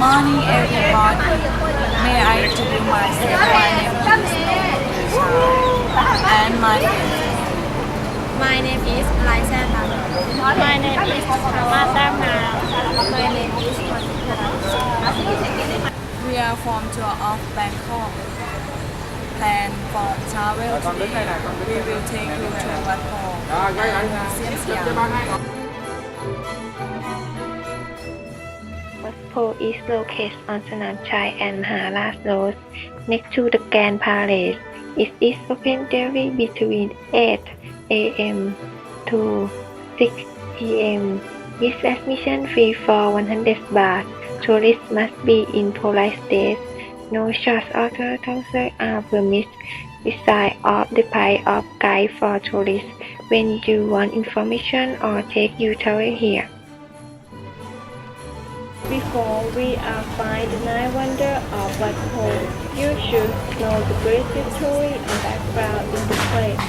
morning, everybody. May I introduce myself? My name is and My name is Lysa. My name is Amata. My name is we are from tour of Bangkok. Plan for travel today. We will take you to WatPho and Museum Siam. WatPho is located on Sanam Chai and Maharaj Road, next to the Grand Palace. It is open daily between 8 a.m. to 6 p.m. This admission fee for 100 baht. Tourists must be in polite state. No shots or turtles are permitted. Besides of the price of guide for tourists when you want information or take you travel here. Before we find the nine wonders of WatPho, you should know the brief history and background in the place.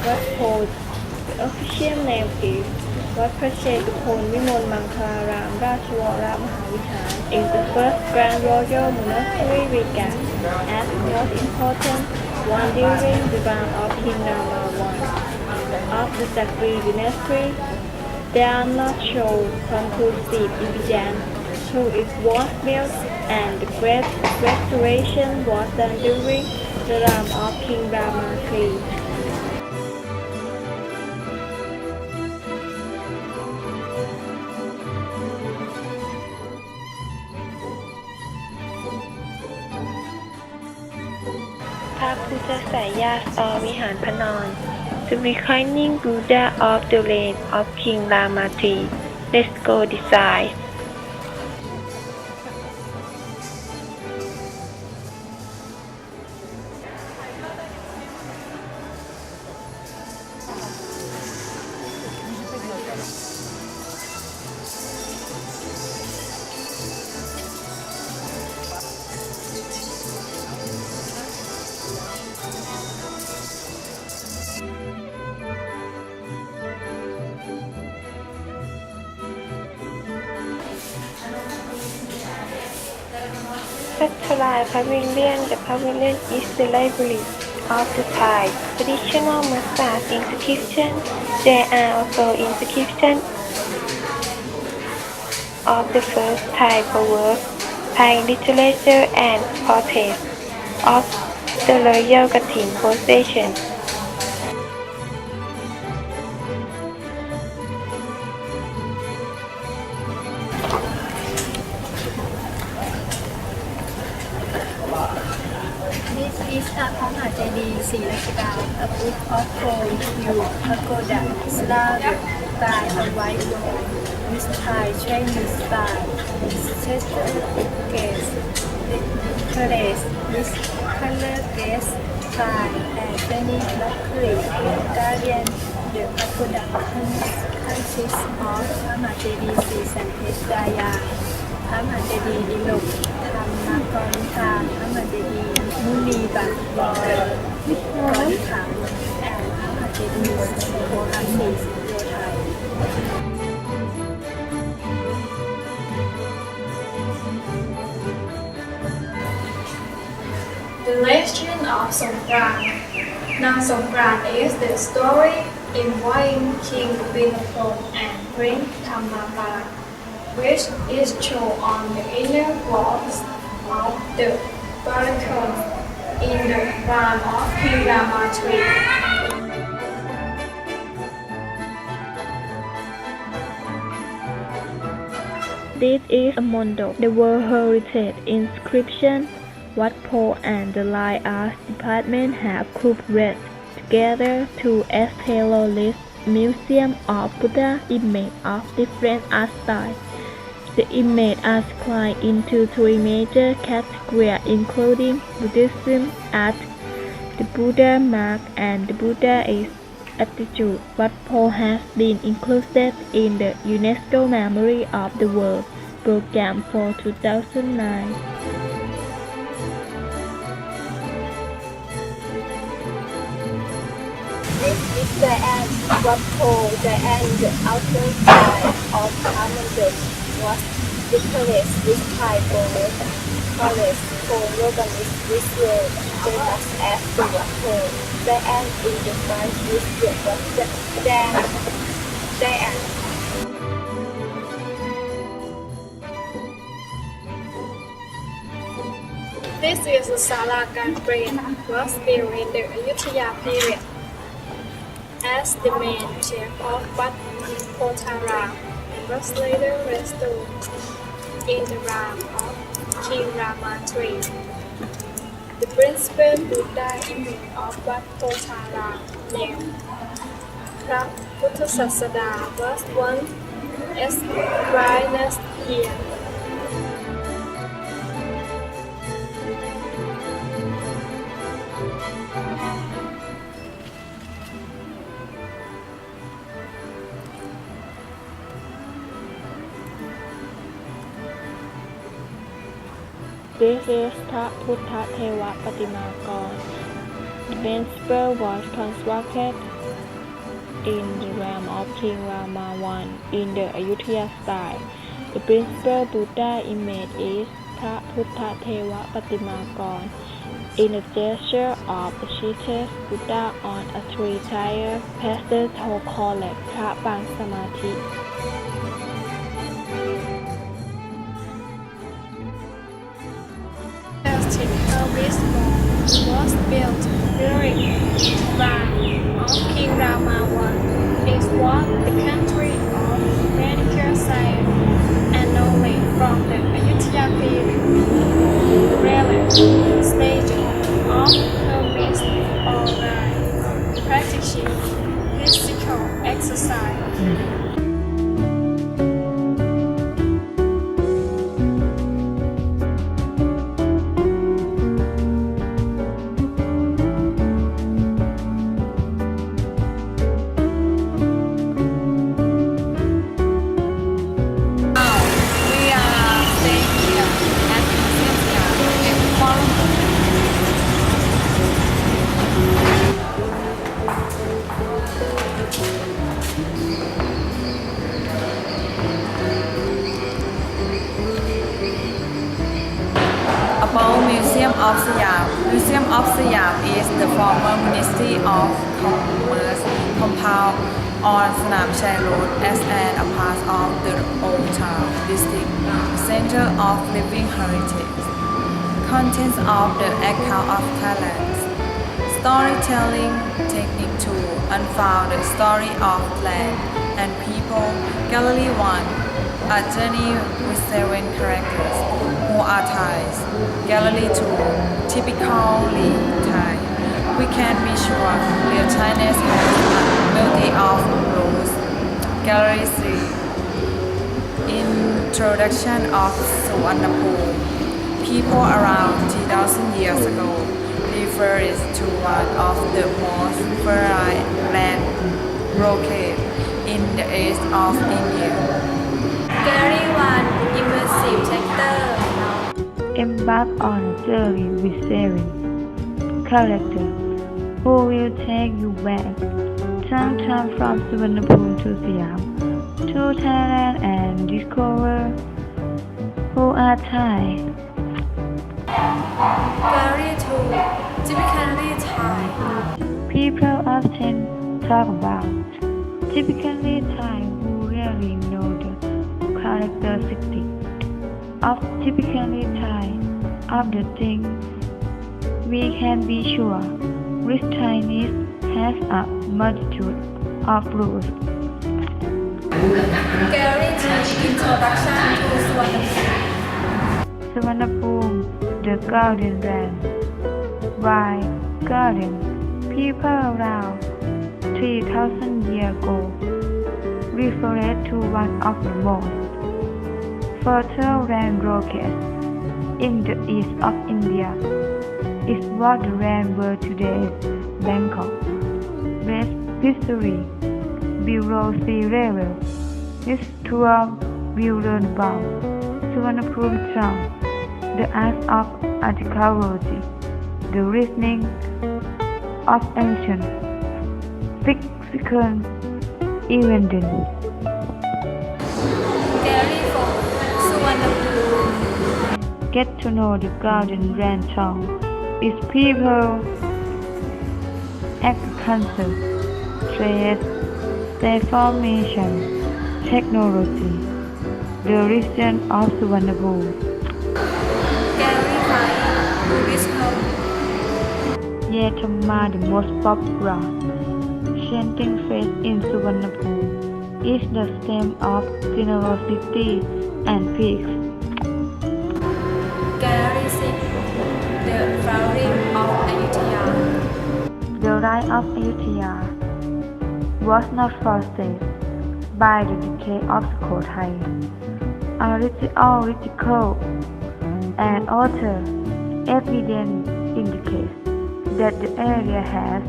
WatPho, the official name is Wat Prachekapol Vimol Mangkalaram Rajawara Mahavihar, is the first Grand Royal Monastery regarded as most important one during the reign of King Rama I. Of the sacred dynasty, there are not shown conclusive evidence who it was built, and the great restoration was done during the reign of King Rama III. Sayas or Vihan Panon, the reclining Buddha of the reign of King Rama III. Let's go design. Satellite Pavilion. The pavilion is the library of the Thai traditional massage inscription. There are also inscriptions of the first Thai proverbs, Thai literature, and portraits of the royal Katin procession. This is a Pahamajedi Silaka, a book of gold, pagoda, slab by a white wall, with Thai Chinese style, textured gates, decorated with color gates, Thai and Chinese luxury. Guardian, the pagoda consists of Pahamajedi Sanpetaya, Pahamajedi Diluk, Thammakonita, Pahamajedi Muni Bat Konita, and Pahamajedi Kohasis Yothai. The legend of Songkran. Now Songkran is the story involving King WatPho and Prince Thammapada, which is shown on the inner walls of the balcony in the reign of King Rama III. This is a mondo, the World Heritage inscription. WatPho and the Line Arts Department have cooperated together to establish a museum of Buddha images of different art styles. The images are split into three major categories, including Buddhism art, the Buddha mark, and the Buddhist attitude. WatPho has been included in the UNESCO Memory of the World program for 2009. This is the end. WatPho, the end. The outer side of Parliament was The palace with high walls, palace for nobles with road, famous as the WatPho, giant in the front with the giant. This is the Sala Ganbrain, was built in the Ayutthaya period as the main chief of Wat Potara and was later restored in the realm of King Rama III. The principal Buddha image of Wat Potara named Phra Puthasasada was once enshrined here. This is the Buddha Theva Patimakon. The main spur was constructed in the realm of King Rama I in the Ayutthaya style. The principal Buddha image is the Buddha Theva Patimakon in the gesture of the cheetah Buddha on a three-tiered pedestal called Pha Pang Samathi. This mall was built during the reign of King Rama I. It was the country of medical science and knowledge from the Ayutthaya period. Really, stage of hermits or practicing physical exercise. About Museum of Siam. Museum of Siam is the former Ministry of Commerce compound on Sanam Chai Road as a part of the Old Town District, Center of Living Heritage. Contents of the account of Thailand's storytelling technique to unfold the story of land and people. Gallery 1. A journey with 7 characters who are Thais. Gallery 2. Typically Thai. We can be sure real Chinese has a multitude of rules. Gallery 3. Introduction of Suvarnabhumi. People around 3,000 years ago refers to one of the most fertile land located in the east of India. Gallery 1 Immersive Sector. Embark on a journey with 7 characters who will take you back time from Suvarnabhumi to Siam to Thailand and discover who are Thai. Gallery 2 Typically Thai. People often talk about typically Thai who really know the characteristics of typically Thai of the thing. We can be sure rich Chinese has a multitude of rules. Gallery 3 Introduction to Suvarnabhumi. Suvarnabhumi, the golden land. Why golden? People around 3,000 years ago referred to one of the most fertile land located in the east of India. It was the land where today's Bangkok. West history below sea level. This tour will learn about Suvarnabhumi town, the art of archaeology, the reasoning of ancient physical evidence. Gallery 4 Suvarnabhumi Suvarnabhumi. Get to know the Golden Grand Town, its people, agriculture, trade, state formation, technology, the region of Suvarnabhumi. Gallery 5 Buddhist home. Yetama, the most popular chanting phrase in Suvarnabhumi, is the stem of generosity and peace. Gallery 6 The Flowering of Ayutthaya. The right of Ayutthaya was not forced by the decay of Sukhothai. Archaeological and other evidence indicates that the area has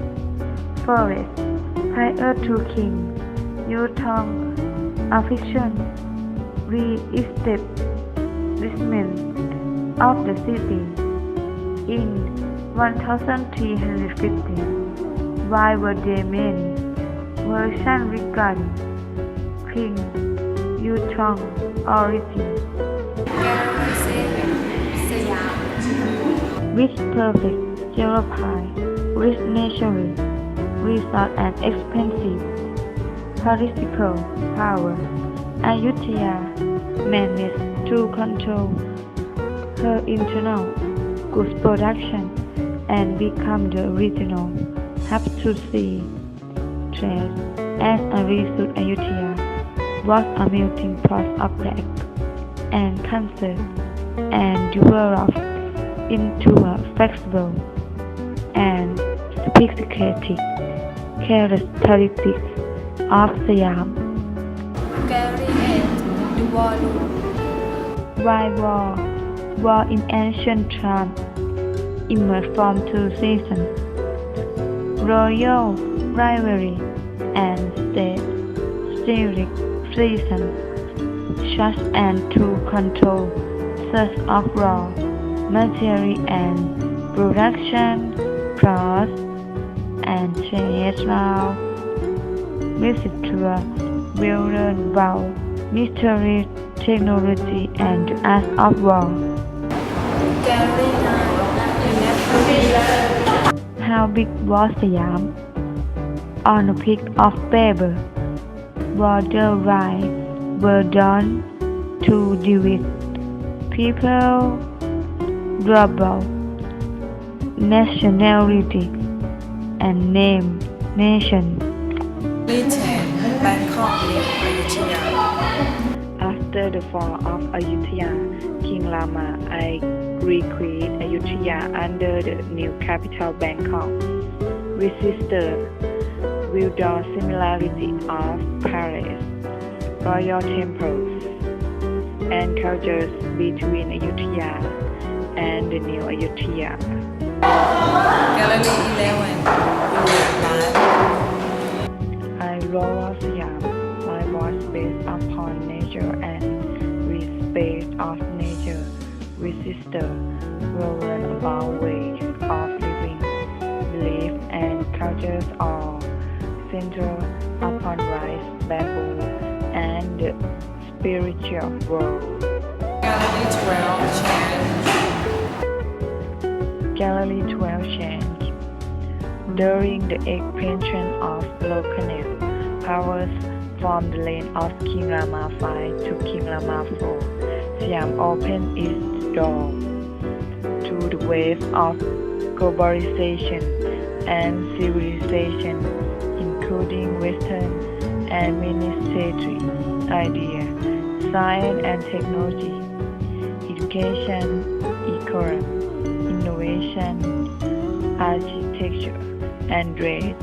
forests prior to King Yutong's affliction re-establishment of the city in 1350. Why were there many versions regarding King Yutong's origin? Gallery 7 Siam. With perfect geography, rich natural resource and expensive political power, Ayutthaya managed to control her internal goods production and become the regional hub to sea trade. As a result, Ayutthaya was a melting pot of black and culture and developed into a flexible and sophisticated characteristics of Siam. Gallery 8 The War Room. Why war in ancient times emerged from two seasons: royal rivalry and state season, such and to control source of raw material and production, cross and trade route. Visitor will learn about military technology and the art of war. Gallery 9 How big was Siam? On a piece of paper, border lines were drawn to divide people, global nationality, and name nation. Little Bangkok New Ayutthaya. After the fall of Ayutthaya, King Rama I recreated Ayutthaya under the new capital Bangkok. Resisted with the similarity of palace, royal temples, and cultures between Ayutthaya and the new Ayutthaya. Gallery 11 Life. Aurora Siam, life was based upon nature and respect of nature. Resisted woven about ways of living, belief and cultures are centered upon rice, bamboo, and the spiritual world. Gallery 12 Change. Gallery 12 changed. During the expansion of local powers from the reign of King Rama V to King Rama IV, Siam opened its door to the wave of globalization and civilization, including Western administrative ideas, science and technology, education, economy, innovation, architecture, and trade.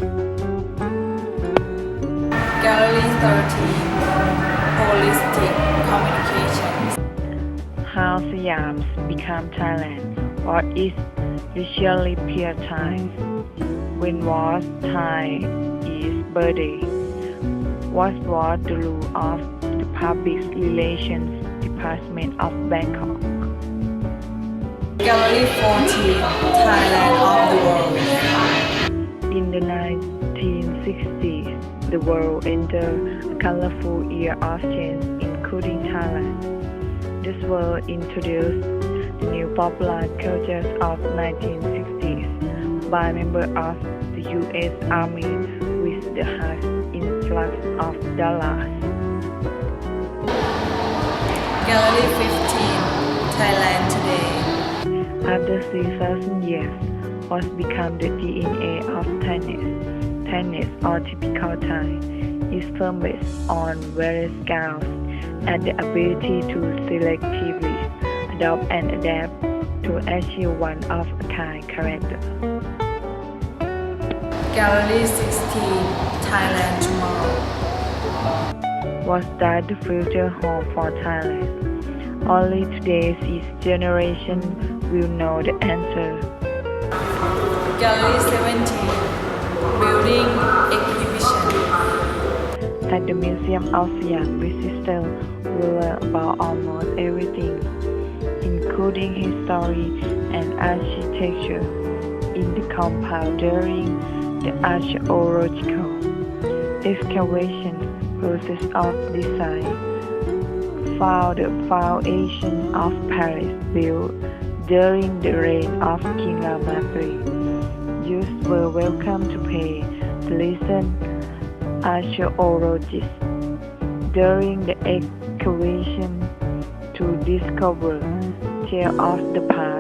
Gallery 13 Holistic Communications. How Siam became Thailand. What is usually peer time? When was Thai is birthday? What was the rule of the Public Relations Department of Bangkok? Gallery 14 Thailand of the World. In the 1960s, the world entered a colorful era of change, including Thailand. Wonders were introduced the new popular cultures of 1960s by members of the U.S. Army with the high influx of dollars. Gallery 15, Thailand today. After 3,000 years, was become the DNA of Thailand. Thailand, or typical Thai, is firm based on various skills and the ability to selectively adopt and adapt to achieve one of a kind character. Gallery 16, Thailand tomorrow. Was that the future home for Thailand? Only today's generation will know the answer. Gallery 17, Building Exhibition. At the Museum of Siam, visitors will learn about almost everything, including history and architecture, in the compound during the archaeological excavation process of design. Found the foundation of Paris built during the reign of King Rama III. Youths were welcome to pay to listen archaeologists during the excavation to discover tales of the past.